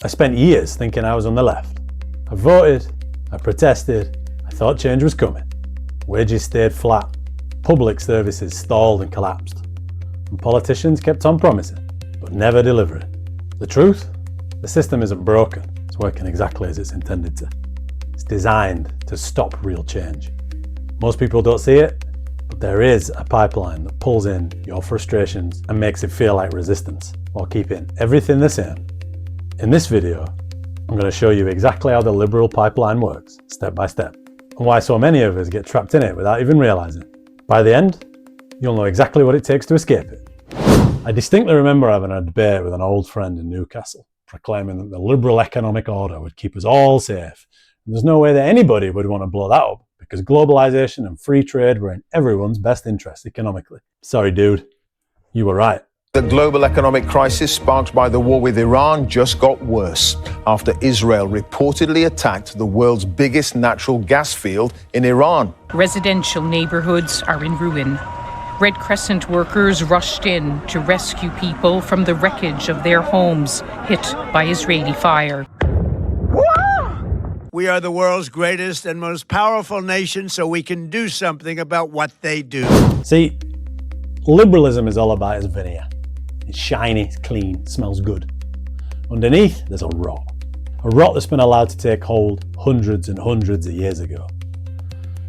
I spent years thinking I was on the left. I voted, I protested, I thought change was coming. Wages stayed flat, public services stalled and collapsed, and politicians kept on promising, but never delivering. The truth? The system isn't broken, it's working exactly as it's intended to. It's designed to stop real change. Most people don't see it, but there is a pipeline that pulls in your frustrations and makes it feel like resistance, while keeping everything the same. In this video, I'm going to show you exactly how the liberal pipeline works, step by step, and why so many of us get trapped in it without even realising. By the end, you'll know exactly what it takes to escape it. I distinctly remember having a debate with an old friend in Newcastle, proclaiming that the liberal economic order would keep us all safe. And there's no way that anybody would want to blow that up, because globalisation and free trade were in everyone's best interest economically. Sorry, dude, you were right. The global economic crisis sparked by the war with Iran just got worse after Israel reportedly attacked the world's biggest natural gas field in Iran. Residential neighbourhoods are in ruin. Red Crescent workers rushed in to rescue people from the wreckage of their homes hit by Israeli fire. We are the world's greatest and most powerful nation, so we can do something about what they do. See, liberalism is all about its veneer. It's shiny, it's clean, smells good. Underneath, there's a rot that's been allowed to take hold hundreds and hundreds of years ago.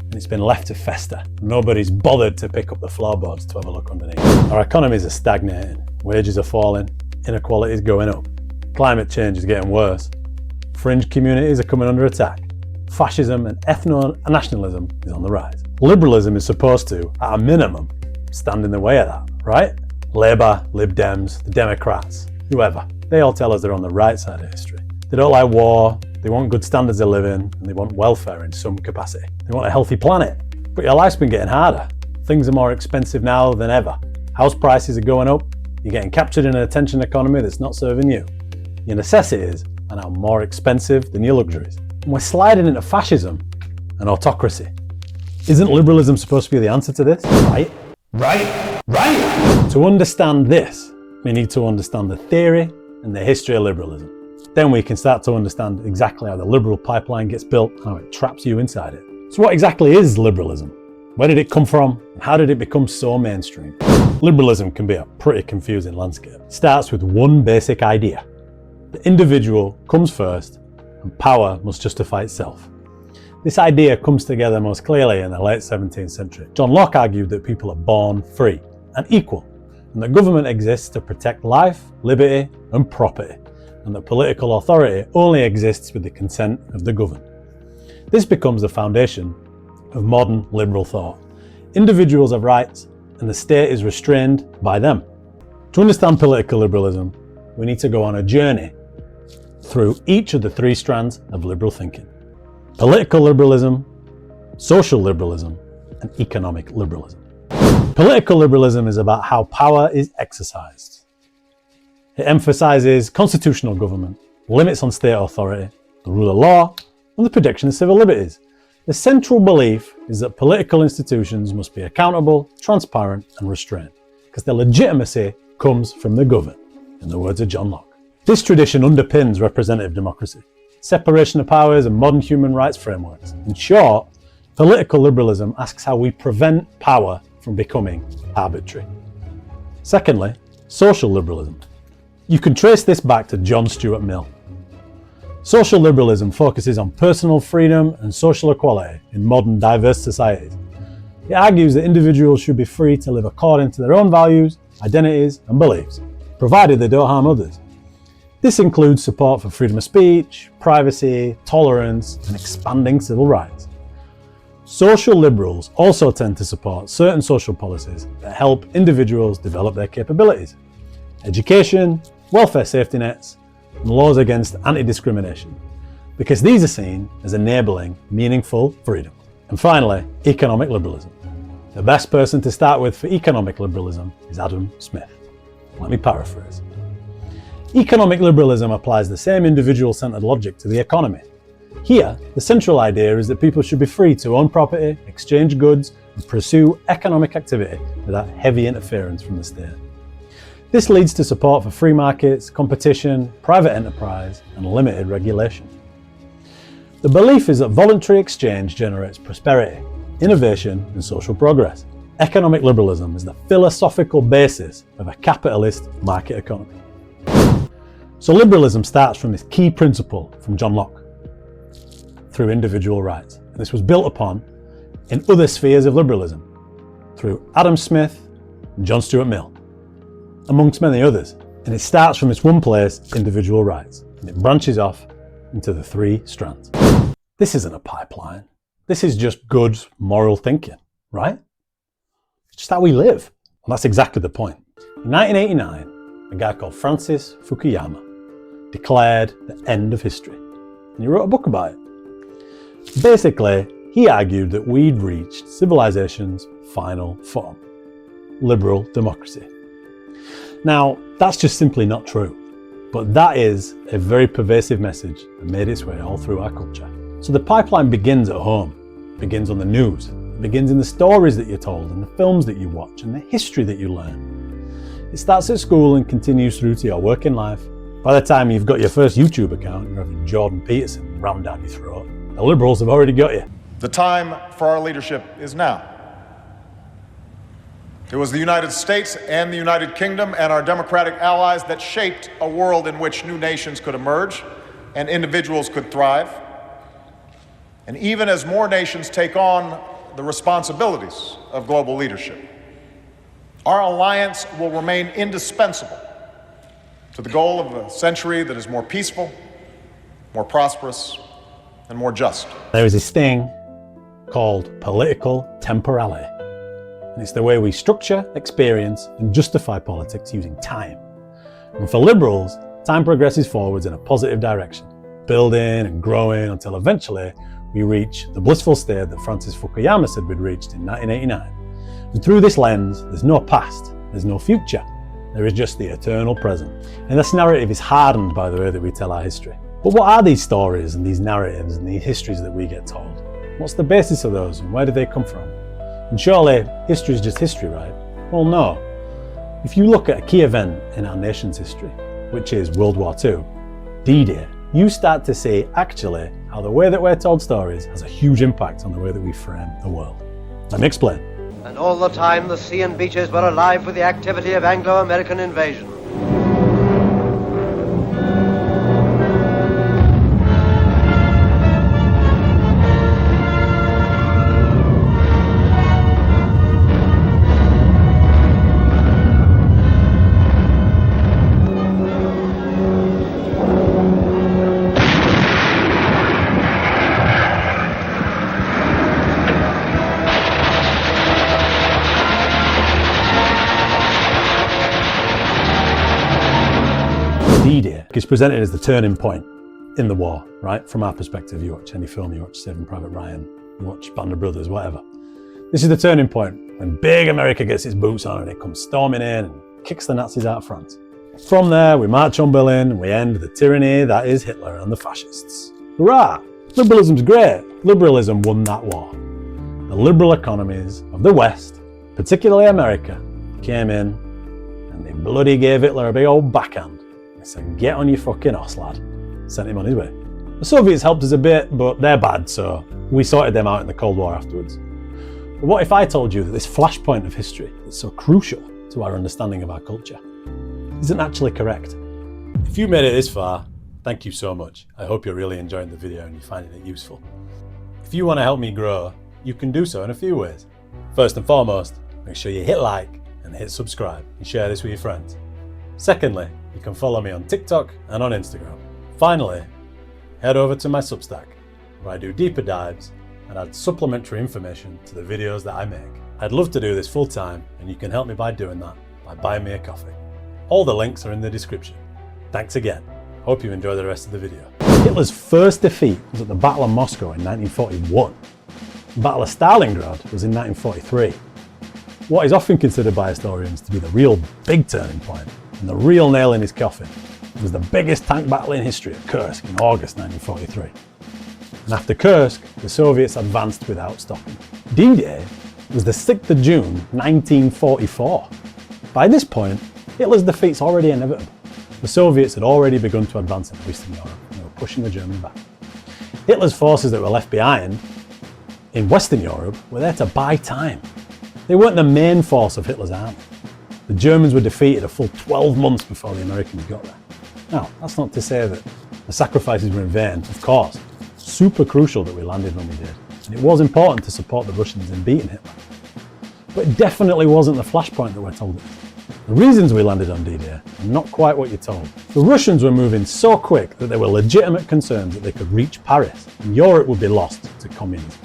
And it's been left to fester. Nobody's bothered to pick up the floorboards to have a look underneath. Our economies are stagnating, wages are falling, inequality is going up, climate change is getting worse, fringe communities are coming under attack, fascism and ethno-nationalism is on the rise. Liberalism is supposed to, at a minimum, stand in the way of that, right? Labour, Lib Dems, the Democrats, whoever, they all tell us they're on the right side of history. They don't like war, they want good standards of living, and they want welfare in some capacity. They want a healthy planet. But your life's been getting harder. Things are more expensive now than ever. House prices are going up, you're getting captured in an attention economy that's not serving you. Your necessities are now more expensive than your luxuries. And we're sliding into fascism and autocracy. Isn't liberalism supposed to be the answer to this? Right? To understand this, we need to understand the theory and the history of liberalism. Then we can start to understand exactly how the liberal pipeline gets built and how it traps you inside it. So what exactly is liberalism? Where did it come from? And how did it become so mainstream? Liberalism can be a pretty confusing landscape. It starts with one basic idea. The individual comes first and power must justify itself. This idea comes together most clearly in the late 17th century. John Locke argued that people are born free and equal, and that government exists to protect life, liberty and property, and that political authority only exists with the consent of the governed. This becomes the foundation of modern liberal thought. Individuals have rights and the state is restrained by them. To understand political liberalism, we need to go on a journey through each of the three strands of liberal thinking: political liberalism, social liberalism, and economic liberalism. Political liberalism is about how power is exercised. It emphasises constitutional government, limits on state authority, the rule of law, and the protection of civil liberties. The central belief is that political institutions must be accountable, transparent, and restrained, because their legitimacy comes from the governed, in the words of John Locke. This tradition underpins representative democracy, separation of powers, and modern human rights frameworks. In short, political liberalism asks how we prevent power from becoming arbitrary. Secondly, social liberalism. You can trace this back to John Stuart Mill. Social liberalism focuses on personal freedom and social equality in modern diverse societies. It argues that individuals should be free to live according to their own values, identities, and beliefs, provided they don't harm others. This includes support for freedom of speech, privacy, tolerance, and expanding civil rights. Social liberals also tend to support certain social policies that help individuals develop their capabilities: education, welfare safety nets, and laws against anti-discrimination, because these are seen as enabling meaningful freedom. And finally, economic liberalism. The best person to start with for economic liberalism is Adam Smith. Let me paraphrase. Economic liberalism applies the same individual-centered logic to the economy. Here, the central idea is that people should be free to own property, exchange goods, and pursue economic activity without heavy interference from the state. This leads to support for free markets, competition, private enterprise, and limited regulation. The belief is that voluntary exchange generates prosperity, innovation, and social progress. Economic liberalism is the philosophical basis of a capitalist market economy. So liberalism starts from this key principle from John Locke, through individual rights. And this was built upon in other spheres of liberalism, through Adam Smith and John Stuart Mill, amongst many others. And it starts from this one place, individual rights, and it branches off into the three strands. This isn't a pipeline. This is just good moral thinking, right? It's just how we live. And that's exactly the point. In 1989, a guy called Francis Fukuyama declared the end of history. And he wrote a book about it. Basically, he argued that we'd reached civilization's final form, liberal democracy. Now, that's just simply not true, but that is a very pervasive message that made its way all through our culture. So the pipeline begins at home, it begins on the news, it begins in the stories that you're told and the films that you watch and the history that you learn. It starts at school and continues through to your working life. By the time you've got your first YouTube account, you're having Jordan Peterson rammed down your throat. The liberals have already got you. The time for our leadership is now. It was the United States and the United Kingdom and our democratic allies that shaped a world in which new nations could emerge and individuals could thrive. And even as more nations take on the responsibilities of global leadership, our alliance will remain indispensable to the goal of a century that is more peaceful, more prosperous, and more just. There is this thing called political temporality. And it's the way we structure, experience, and justify politics using time. And for liberals, time progresses forwards in a positive direction, building and growing until eventually we reach the blissful state that Francis Fukuyama said we'd reached in 1989. And through this lens, there's no past, there's no future. There is just the eternal present. And this narrative is hardened by the way that we tell our history. But what are these stories and these narratives and these histories that we get told? What's the basis of those and where do they come from? And surely history is just history, right? Well, no. If you look at a key event in our nation's history, which is World War II, D-Day, you start to see actually how the way that we're told stories has a huge impact on the way that we frame the world. Let me explain. And all the time the sea and beaches were alive with the activity of Anglo-American invasion. D-Day is presented as the turning point in the war, right? From our perspective, you watch any film, you watch Saving Private Ryan, you watch Band of Brothers, whatever. This is the turning point when big America gets its boots on and it comes storming in and kicks the Nazis out of France. From there, we march on Berlin and we end the tyranny that is Hitler and the fascists. Hurrah! Liberalism's great. Liberalism won that war. The liberal economies of the West, particularly America, came in and they bloody gave Hitler a big old backhand. Said, get on your fucking horse, lad. Sent him on his way. The Soviets helped us a bit, but they're bad, so we sorted them out in the Cold War afterwards. But what if I told you that this flashpoint of history that's so crucial to our understanding of our culture isn't actually correct? If you made it this far, thank you so much. I hope you're really enjoying the video and you're finding it useful. If you want to help me grow, you can do so in a few ways. First and foremost, make sure you hit like and hit subscribe and share this with your friends. Secondly, you can follow me on TikTok and on Instagram. Finally, head over to my Substack, where I do deeper dives and add supplementary information to the videos that I make. I'd love to do this full time, and you can help me by doing that by buying me a coffee. All the links are in the description. Thanks again. Hope you enjoy the rest of the video. Hitler's first defeat was at the Battle of Moscow in 1941. The Battle of Stalingrad was in 1943. What is often considered by historians to be the real big turning point and the real nail in his coffin was the biggest tank battle in history at Kursk in August 1943. And after Kursk, the Soviets advanced without stopping. D-Day was the 6th of June 1944. By this point, Hitler's defeat's already inevitable. The Soviets had already begun to advance into Eastern Europe, and they were pushing the Germans back. Hitler's forces that were left behind in Western Europe were there to buy time. They weren't the main force of Hitler's army. The Germans were defeated a full 12 months before the Americans got there. Now, that's not to say that the sacrifices were in vain, of course. Super crucial that we landed when we did, and it was important to support the Russians in beating Hitler. But it definitely wasn't the flashpoint that we're told it is. The reasons we landed on D-Day are not quite what you're told. The Russians were moving so quick that there were legitimate concerns that they could reach Paris and Europe would be lost to communism.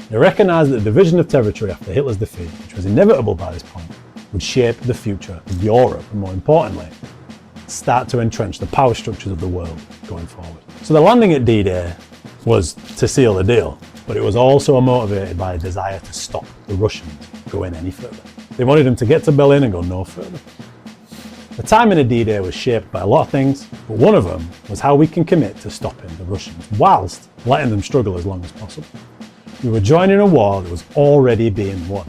They recognised that the division of territory after Hitler's defeat, which was inevitable by this point, would shape the future of Europe and, more importantly, start to entrench the power structures of the world going forward. So the landing at D-Day was to seal the deal, but it was also motivated by a desire to stop the Russians going any further. They wanted them to get to Berlin and go no further. The timing of D-Day was shaped by a lot of things, but one of them was how we can commit to stopping the Russians whilst letting them struggle as long as possible. We were joining a war that was already being won.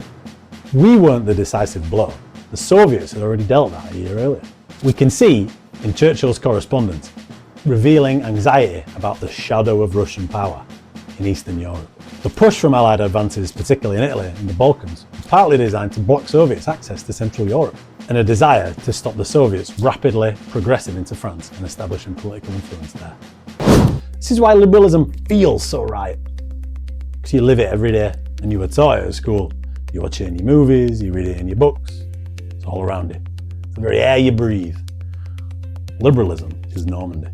We weren't the decisive blow. The Soviets had already dealt that a year earlier. We can see in Churchill's correspondence revealing anxiety about the shadow of Russian power in Eastern Europe. The push from Allied advances, particularly in Italy and the Balkans, was partly designed to block Soviets' access to Central Europe, and a desire to stop the Soviets rapidly progressing into France and establishing political influence there. This is why liberalism feels so right, because you live it every day and you were taught it at school. You watch it in your movies, you read it in your books, it's all around you. It's the very air you breathe. Liberalism is Normandy,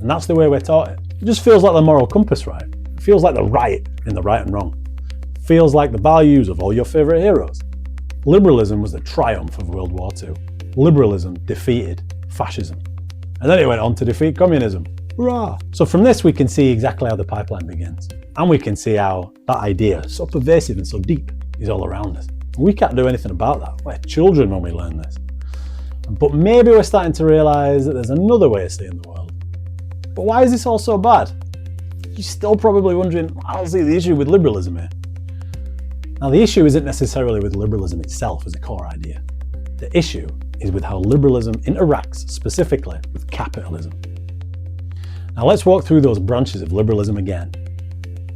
and that's the way we're taught it. It just feels like the moral compass, right? It feels like the right in the right and wrong. It feels like the values of all your favourite heroes. Liberalism was the triumph of World War II. Liberalism defeated fascism. And then it went on to defeat communism. Hurrah! So from this we can see exactly how the pipeline begins. And we can see how that idea, so pervasive and so deep, is all around us. We can't do anything about that. We're children when we learn this. But maybe we're starting to realise that there's another way of seeing the world. But why is this all so bad? You're still probably wondering, I don't see the issue with liberalism here. Now, the issue isn't necessarily with liberalism itself as a core idea. The issue is with how liberalism interacts specifically with capitalism. Now, let's walk through those branches of liberalism again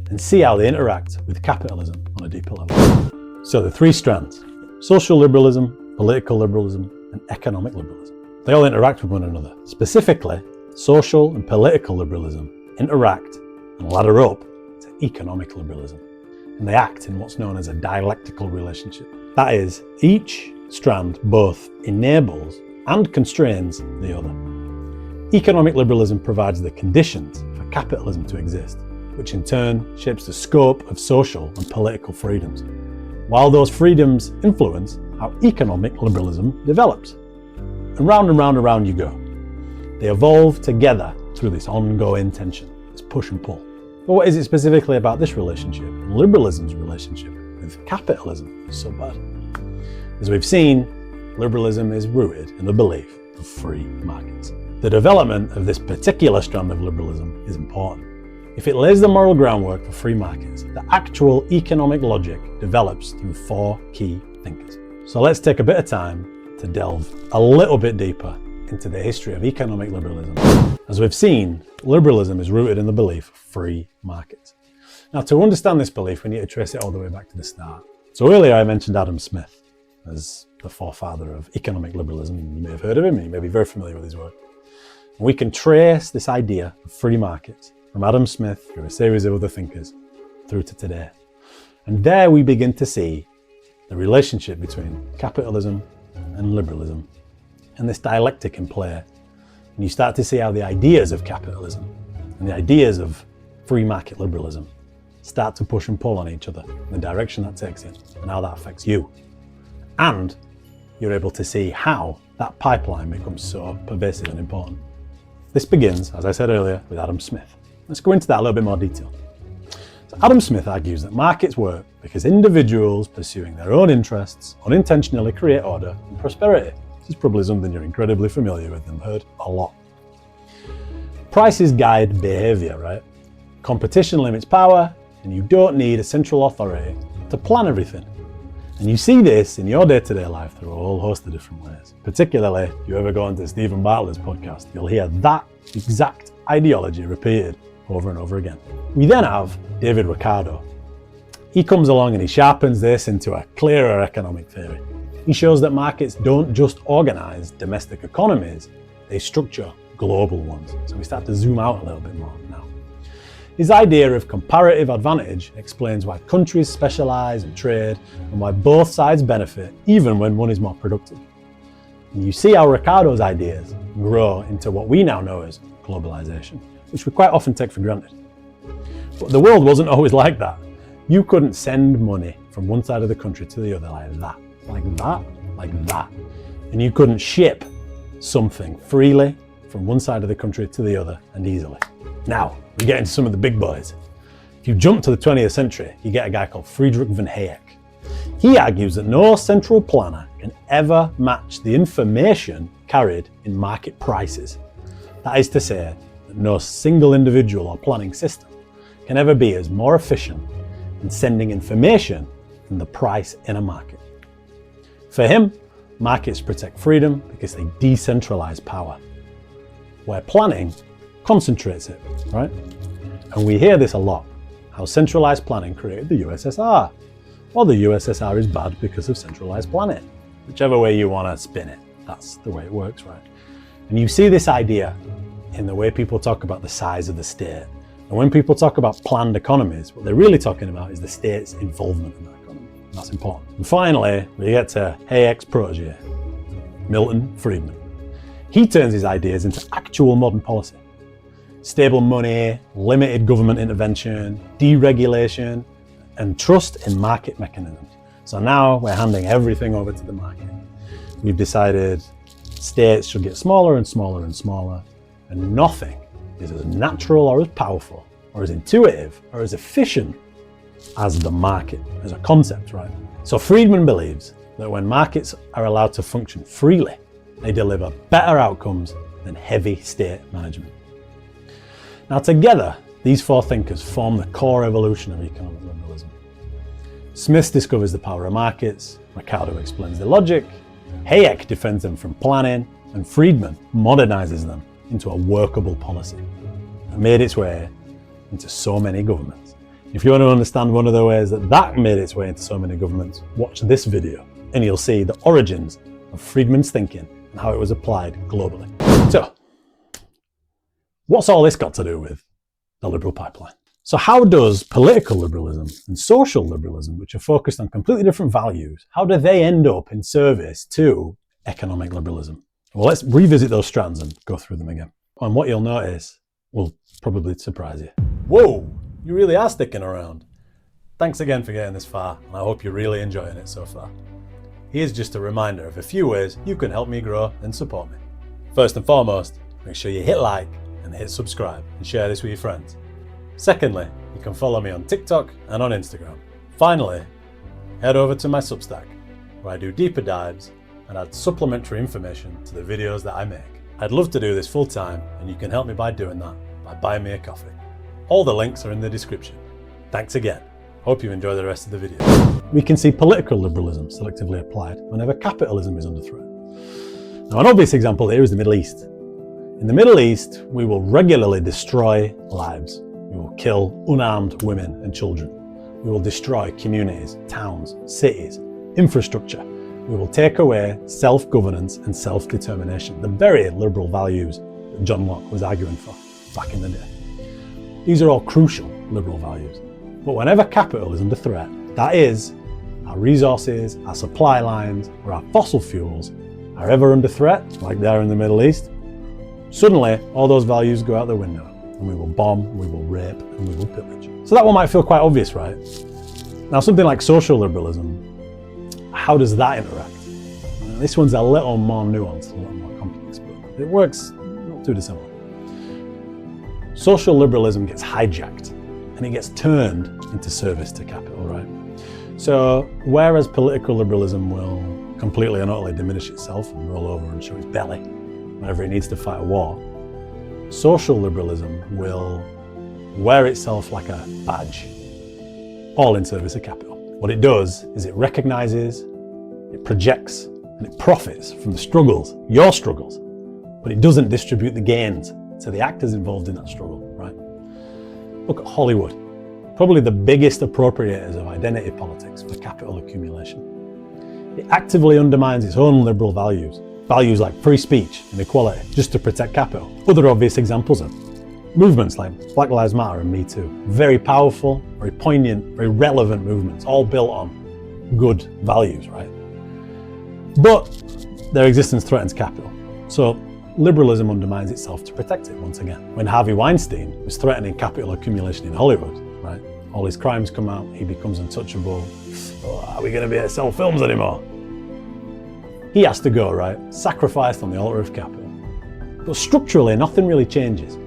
and see how they interact with capitalism on a deeper level. So the three strands: social liberalism, political liberalism, and economic liberalism. They all interact with one another. Specifically, social and political liberalism interact and ladder up to economic liberalism. And they act in what's known as a dialectical relationship. That is, each strand both enables and constrains the other. Economic liberalism provides the conditions for capitalism to exist, which in turn shapes the scope of social and political freedoms, while those freedoms influence how economic liberalism develops. And round you go. They evolve together through this ongoing tension, this push and pull. But what is it specifically about this relationship, and liberalism's relationship with capitalism, is so bad? As we've seen, liberalism is rooted in the belief of free markets. The development of this particular strand of liberalism is important. If it lays the moral groundwork for free markets, the actual economic logic develops through four key thinkers. So let's take a bit of time to delve a little bit deeper into the history of economic liberalism. As we've seen, liberalism is rooted in the belief of free markets. Now, to understand this belief, we need to trace it all the way back to the start. So earlier I mentioned Adam Smith as the forefather of economic liberalism. You may have heard of him, and you may be very familiar with his work. And we can trace this idea of free markets from Adam Smith through a series of other thinkers through to today. And there we begin to see the relationship between capitalism and liberalism, and this dialectic in play. And you start to see how the ideas of capitalism and the ideas of free market liberalism start to push and pull on each other, and the direction that takes it, and how that affects you. And you're able to see how that pipeline becomes so pervasive and important. This begins, as I said earlier, with Adam Smith. Let's go into that a little bit more detail. So Adam Smith argues that markets work because individuals pursuing their own interests unintentionally create order and prosperity. This is probably something you're incredibly familiar with and heard a lot. Prices guide behavior, right? Competition limits power, and you don't need a central authority to plan everything. And you see this in your day-to-day life through a whole host of different ways. Particularly, if you ever go onto Stephen Bartlett's podcast, you'll hear that exact ideology repeated over and over again. We then have David Ricardo. He comes along and he sharpens this into a clearer economic theory. He shows that markets don't just organize domestic economies, they structure global ones. So we start to zoom out a little bit more now. His idea of comparative advantage explains why countries specialize in trade and why both sides benefit even when one is more productive. And you see how Ricardo's ideas grow into what we now know as globalization, which we quite often take for granted. But the world wasn't always like that. You couldn't send money from one side of the country to the other like that, like that, like that. And you couldn't ship something freely from one side of the country to the other and easily. Now, we get into some of the big boys. If you jump to the 20th century, you get a guy called Friedrich von Hayek. He argues that no central planner can ever match the information carried in market prices. That is to say, that no single individual or planning system can ever be as more efficient in sending information than the price in a market. For him, markets protect freedom because they decentralize power, where planning concentrates it, right? And we hear this a lot, how centralized planning created the USSR, or the USSR is bad because of centralized planning. Whichever way you want to spin it, that's the way it works, right? And you see this idea in the way people talk about the size of the state. And when people talk about planned economies, what they're really talking about is the state's involvement in that economy. And that's important. And finally, we get to Hayek's protege, Milton Friedman. He turns his ideas into actual modern policy. Stable money, limited government intervention, deregulation, and trust in market mechanisms. So now we're handing everything over to the market. We've decided states should get smaller and smaller and smaller, and nothing is as natural or as powerful or as intuitive or as efficient as the market as a concept, right? So Friedman believes that when markets are allowed to function freely, they deliver better outcomes than heavy state management. Now together, these four thinkers form the core evolution of economic liberalism. Smith discovers the power of markets, Ricardo explains the logic, Hayek defends them from planning, and Friedman modernizes them into a workable policy that made its way into so many governments. If you want to understand one of the ways that made its way into so many governments, watch this video and you'll see the origins of Friedman's thinking and how it was applied globally. So, what's all this got to do with the liberal pipeline? So how does political liberalism and social liberalism, which are focused on completely different values, how do they end up in service to economic liberalism? Well, let's revisit those strands and go through them again. And what you'll notice will probably surprise you. Whoa, you really are sticking around. Thanks again for getting this far, and I hope you're really enjoying it so far. Here's just a reminder of a few ways you can help me grow and support me. First and foremost, make sure you hit like and hit subscribe and share this with your friends. Secondly, you can follow me on TikTok and on Instagram. Finally, head over to my Substack, where I do deeper dives and add supplementary information to the videos that I make. I'd love to do this full time, and you can help me by doing that by buying me a coffee. All the links are in the description. Thanks again. Hope you enjoy the rest of the video. We can see political liberalism selectively applied whenever capitalism is under threat. Now, an obvious example here is the Middle East. In the Middle East, we will regularly destroy lives. We will kill unarmed women and children. We will destroy communities, towns, cities, infrastructure. We will take away self-governance and self-determination, the very liberal values that John Locke was arguing for back in the day. These are all crucial liberal values. But whenever capital is under threat, that is, our resources, our supply lines, or our fossil fuels are ever under threat, like they are in the Middle East, suddenly all those values go out the window. And we will bomb, we will rape, and we will pillage. So that one might feel quite obvious, right? Now, something like social liberalism, how does that interact? This one's a little more nuanced, a little more complex, but it works not too dissimilar. Social liberalism gets hijacked, and it gets turned into service to capital, right? So, whereas political liberalism will completely and utterly diminish itself and roll over and show its belly whenever it needs to fight a war, social liberalism will wear itself like a badge, all in service of capital. What it does is it recognizes, it projects, and it profits from the struggles, your struggles, but it doesn't distribute the gains to the actors involved in that struggle, right? Look at Hollywood, probably the biggest appropriators of identity politics for capital accumulation. It actively undermines its own liberal values like free speech and equality, just to protect capital. Other obvious examples are movements like Black Lives Matter and Me Too. Very powerful, very poignant, very relevant movements, all built on good values, right? But their existence threatens capital. So liberalism undermines itself to protect it once again. When Harvey Weinstein was threatening capital accumulation in Hollywood, right? All his crimes come out, he becomes untouchable. Oh, are we going to be able to sell films anymore? He has to go, right? Sacrificed on the altar of capital. But structurally, nothing really changes.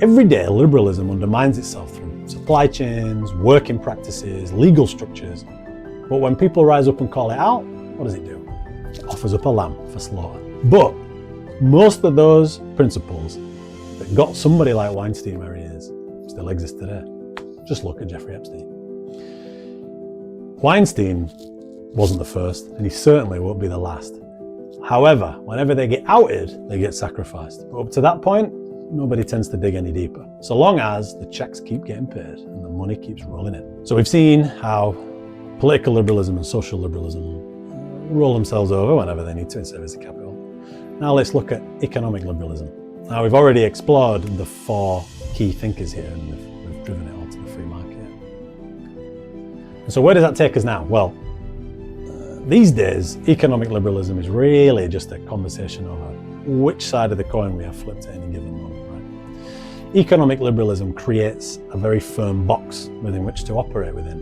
Every day, liberalism undermines itself through supply chains, working practices, legal structures. But when people rise up and call it out, what does it do? It offers up a lamb for slaughter. But most of those principles that got somebody like Weinstein where he is still exist today. Just look at Jeffrey Epstein. Weinstein wasn't the first, and he certainly won't be the last. However, whenever they get outed, they get sacrificed. But up to that point, nobody tends to dig any deeper, so long as the checks keep getting paid and the money keeps rolling in. So we've seen how political liberalism and social liberalism roll themselves over whenever they need to in service of capital. Now let's look at economic liberalism. Now we've already explored the four key thinkers here, and we've driven it all to the free market. And so where does that take us now? Well, these days, economic liberalism is really just a conversation over which side of the coin we have flipped at any given moment, right? Economic liberalism creates a very firm box within which to operate within.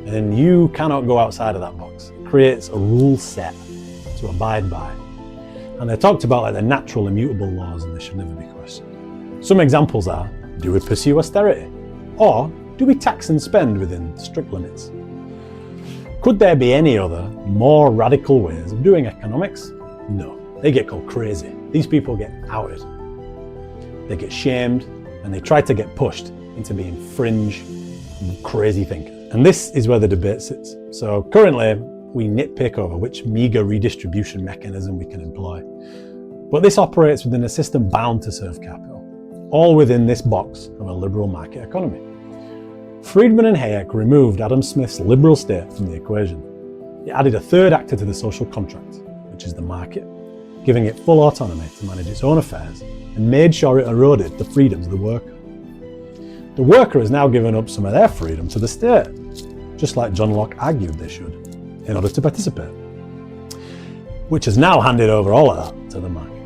And you cannot go outside of that box. It creates a rule set to abide by. And they're talked about like the natural immutable laws, and they should never be questioned. Some examples are, do we pursue austerity? Or do we tax and spend within strict limits? Could there be any other, more radical ways of doing economics? No. They get called crazy. These people get outed. They get shamed, and they try to get pushed into being fringe, crazy thinkers. And this is where the debate sits. So currently, we nitpick over which meager redistribution mechanism we can employ. But this operates within a system bound to serve capital, all within this box of a liberal market economy. Friedman and Hayek removed Adam Smith's liberal state from the equation. It added a third actor to the social contract, which is the market, giving it full autonomy to manage its own affairs, and made sure it eroded the freedoms of the worker. The worker has now given up some of their freedom to the state, just like John Locke argued they should, in order to participate, which has now handed over all of that to the market.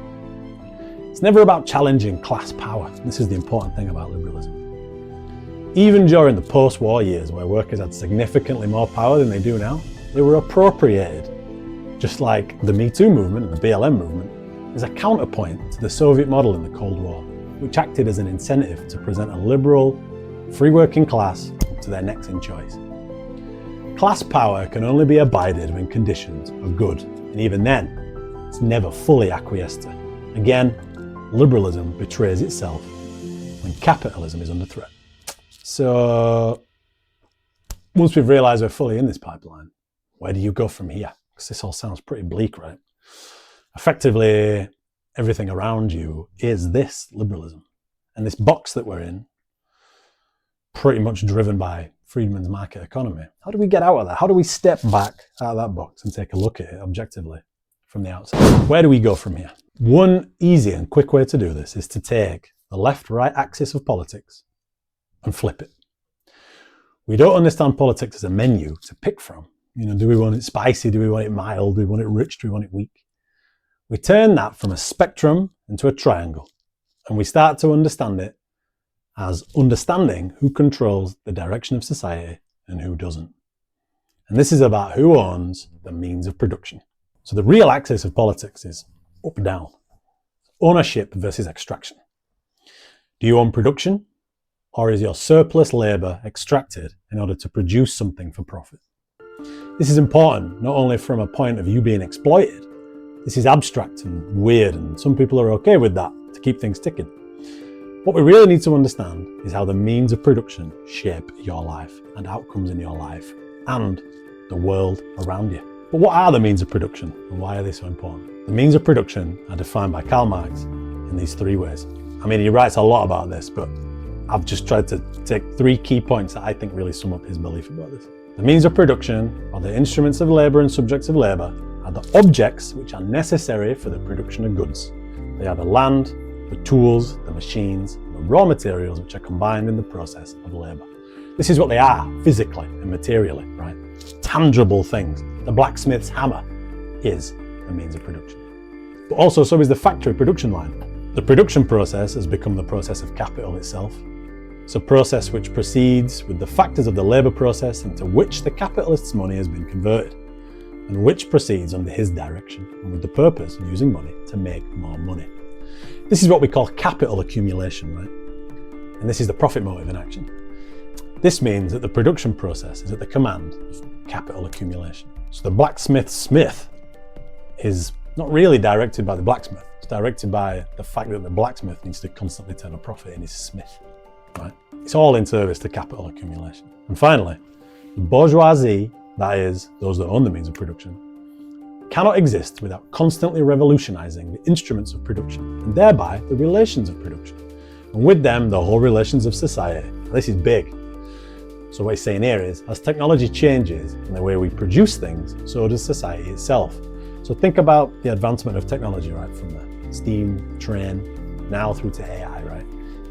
It's never about challenging class power. This is the important thing about liberalism. Even during the post-war years, where workers had significantly more power than they do now, they were appropriated, just like the Me Too movement and the BLM movement, as a counterpoint to the Soviet model in the Cold War, which acted as an incentive to present a liberal, free working class up to their necks in choice. Class power can only be abided when conditions are good, and even then, it's never fully acquiesced to. Again, liberalism betrays itself when capitalism is under threat. So, once we've realised we're fully in this pipeline, where do you go from here? Because this all sounds pretty bleak, right? Effectively, everything around you is this liberalism. And this box that we're in, pretty much driven by Friedman's market economy. How do we get out of that? How do we step back out of that box and take a look at it objectively from the outside? Where do we go from here? One easy and quick way to do this is to take the left-right axis of politics and flip it. We don't understand politics as a menu to pick from. Do we want it spicy? Do we want it mild? Do we want it rich? Do we want it weak? We turn that from a spectrum into a triangle, and we start to understand it as understanding who controls the direction of society and who doesn't. And this is about who owns the means of production. So the real axis of politics is up-down, ownership versus extraction. Do you own production? Or is your surplus labour extracted in order to produce something for profit? This is important, not only from a point of you being exploited. This is abstract and weird, and some people are okay with that to keep things ticking. What we really need to understand is how the means of production shape your life and outcomes in your life and the world around you. But what are the means of production and why are they so important? The means of production are defined by Karl Marx in these three ways. I mean, he writes a lot about this, but I've just tried to take three key points that I think really sum up his belief about this. The means of production, or the instruments of labour and subjects of labour, are the objects which are necessary for the production of goods. They are the land, the tools, the machines, the raw materials which are combined in the process of labour. This is what they are, physically and materially, right? Tangible things. The blacksmith's hammer is the means of production. But also, so is the factory production line. The production process has become the process of capital itself. It's a process which proceeds with the factors of the labour process into which the capitalist's money has been converted, and which proceeds under his direction and with the purpose of using money to make more money. This is what we call capital accumulation, right? And this is the profit motive in action. This means that the production process is at the command of capital accumulation. So the blacksmith's smith is not really directed by the blacksmith. It's directed by the fact that the blacksmith needs to constantly turn a profit in his smith, right? It's all in service to capital accumulation. And finally, the bourgeoisie, that is, those that own the means of production, cannot exist without constantly revolutionizing the instruments of production and thereby the relations of production. And with them, the whole relations of society. This is big. So what he's saying here is, as technology changes in the way we produce things, so does society itself. So think about the advancement of technology, right? From the steam train now through to AI, right?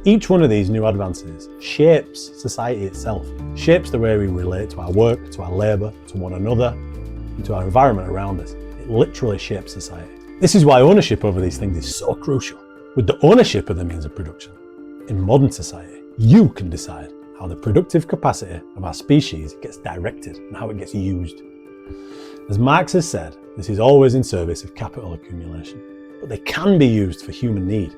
Each one of these new advances shapes society itself, shapes the way we relate to our work, to our labour, to one another, and to our environment around us. It literally shapes society. This is why ownership over these things is so crucial. With the ownership of the means of production, in modern society, you can decide how the productive capacity of our species gets directed and how it gets used. As Marx has said, this is always in service of capital accumulation, but they can be used for human need.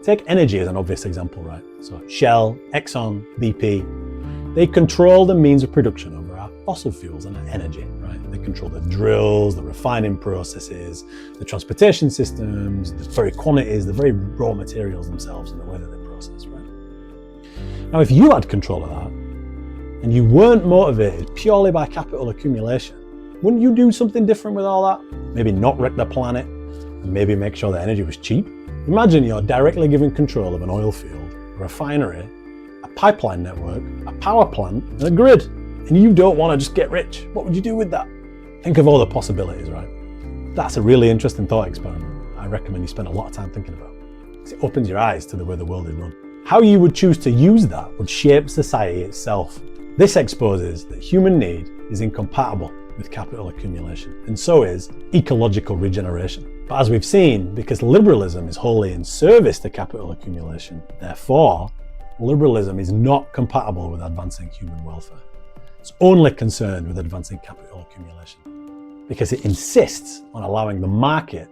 Take energy as an obvious example, right? So Shell, Exxon, BP, they control the means of production over our fossil fuels and our energy, right? They control the drills, the refining processes, the transportation systems, the very quantities, the very raw materials themselves and the way that they process, right? Now, if you had control of that and you weren't motivated purely by capital accumulation, wouldn't you do something different with all that? Maybe not wreck the planet and maybe make sure the energy was cheap? Imagine you're directly given control of an oil field, a refinery, a pipeline network, a power plant, and a grid, and you don't want to just get rich. What would you do with that? Think of all the possibilities, right? That's a really interesting thought experiment I recommend you spend a lot of time thinking about, because it opens your eyes to the way the world is run. How you would choose to use that would shape society itself. This exposes that human need is incompatible with capital accumulation, and so is ecological regeneration. But as we've seen, because liberalism is wholly in service to capital accumulation, therefore, liberalism is not compatible with advancing human welfare. It's only concerned with advancing capital accumulation, because it insists on allowing the market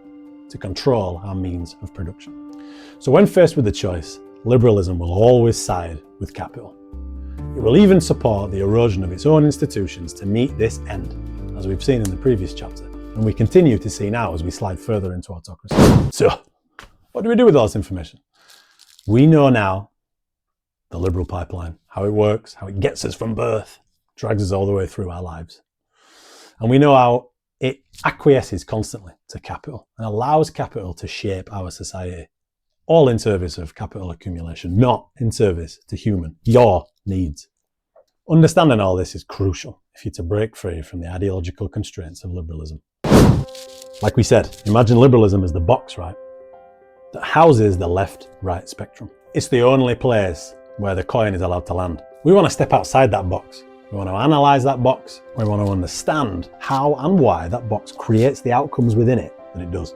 to control our means of production. So when faced with the choice, liberalism will always side with capital. It will even support the erosion of its own institutions to meet this end, as we've seen in the previous chapter, and we continue to see now as we slide further into autocracy. So, what do we do with all this information? We know now the liberal pipeline, how it works, how it gets us from birth, drags us all the way through our lives. And we know how it acquiesces constantly to capital and allows capital to shape our society, all in service of capital accumulation, not in service to your needs. Understanding all this is crucial if you're to break free from the ideological constraints of liberalism. Like we said, imagine liberalism as the box, right, that houses the left-right spectrum. It's the only place where the coin is allowed to land. We want to step outside that box. We want to analyse that box. We want to understand how and why that box creates the outcomes within it that it does.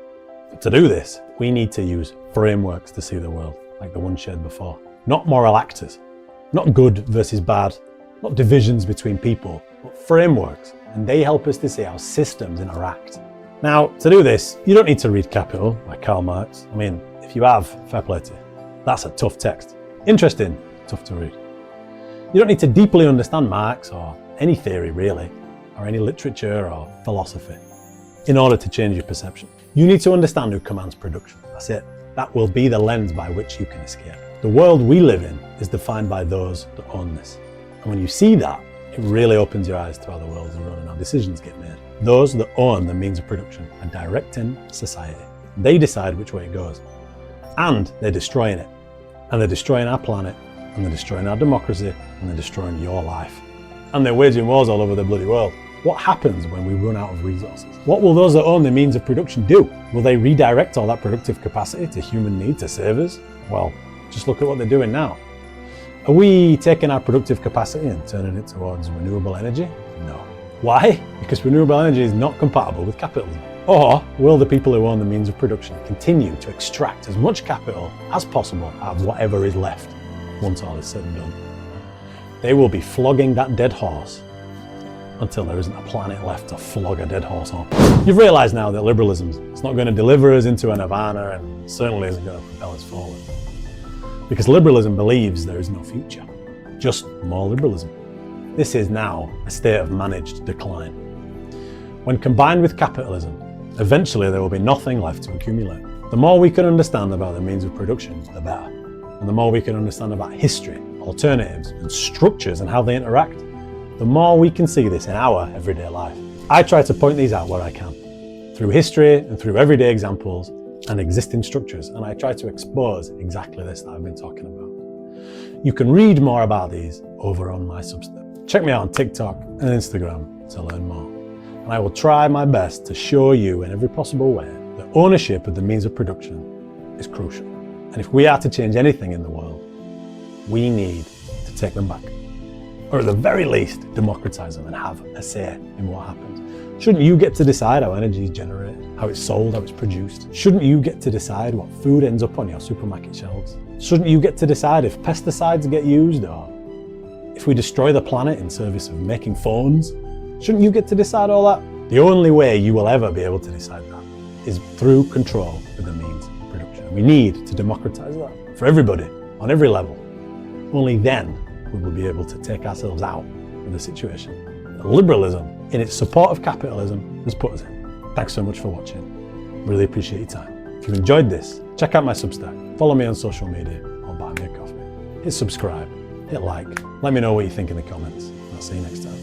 But to do this, we need to use frameworks to see the world, like the one shared before. Not moral actors, not good versus bad, not divisions between people, but frameworks, and they help us to see how systems interact. Now, to do this, you don't need to read Capital by Karl Marx. I mean, if you have, fair play to you. That's a tough text. Interesting, tough to read. You don't need to deeply understand Marx or any theory really, or any literature or philosophy in order to change your perception. You need to understand who commands production. That's it. That will be the lens by which you can escape. The world we live in is defined by those that own this. And when you see that, it really opens your eyes to how the world is run and how decisions get made. Those that own the means of production are directing society. They decide which way it goes. And they're destroying it. And they're destroying our planet, and they're destroying our democracy, and they're destroying your life. And they're waging wars all over the bloody world. What happens when we run out of resources? What will those that own the means of production do? Will they redirect all that productive capacity to human need to save us? Well, just look at what they're doing now. Are we taking our productive capacity and turning it towards renewable energy? No. Why? Because renewable energy is not compatible with capitalism. Or will the people who own the means of production continue to extract as much capital as possible out of whatever is left once all is said and done? They will be flogging that dead horse until there isn't a planet left to flog a dead horse on. You've realised now that liberalism is not going to deliver us into a nirvana and certainly isn't going to propel us forward. Because liberalism believes there is no future, just more liberalism. This is now a state of managed decline. When combined with capitalism, eventually there will be nothing left to accumulate. The more we can understand about the means of production, the better. And the more we can understand about history, alternatives, and structures and how they interact, the more we can see this in our everyday life. I try to point these out where I can, through history and through everyday examples and existing structures, and I try to expose exactly this that I've been talking about. You can read more about these over on my Substack. Check me out on TikTok and Instagram to learn more. And I will try my best to show you in every possible way that ownership of the means of production is crucial. And if we are to change anything in the world, we need to take them back. Or at the very least, democratize them and have a say in what happens. Shouldn't you get to decide how energy is generated, how it's sold, how it's produced? Shouldn't you get to decide what food ends up on your supermarket shelves? Shouldn't you get to decide if pesticides get used or if we destroy the planet in service of making phones? Shouldn't you get to decide all that? The only way you will ever be able to decide that is through control of the means of production. We need to democratize that for everybody, on every level. Only then we will be able to take ourselves out of the situation that liberalism, in its support of capitalism, has put us in. Thanks so much for watching. Really appreciate your time. If you've enjoyed this, check out my Substack, follow me on social media, or buy me a coffee. Hit subscribe, hit like, let me know what you think in the comments, and I'll see you next time.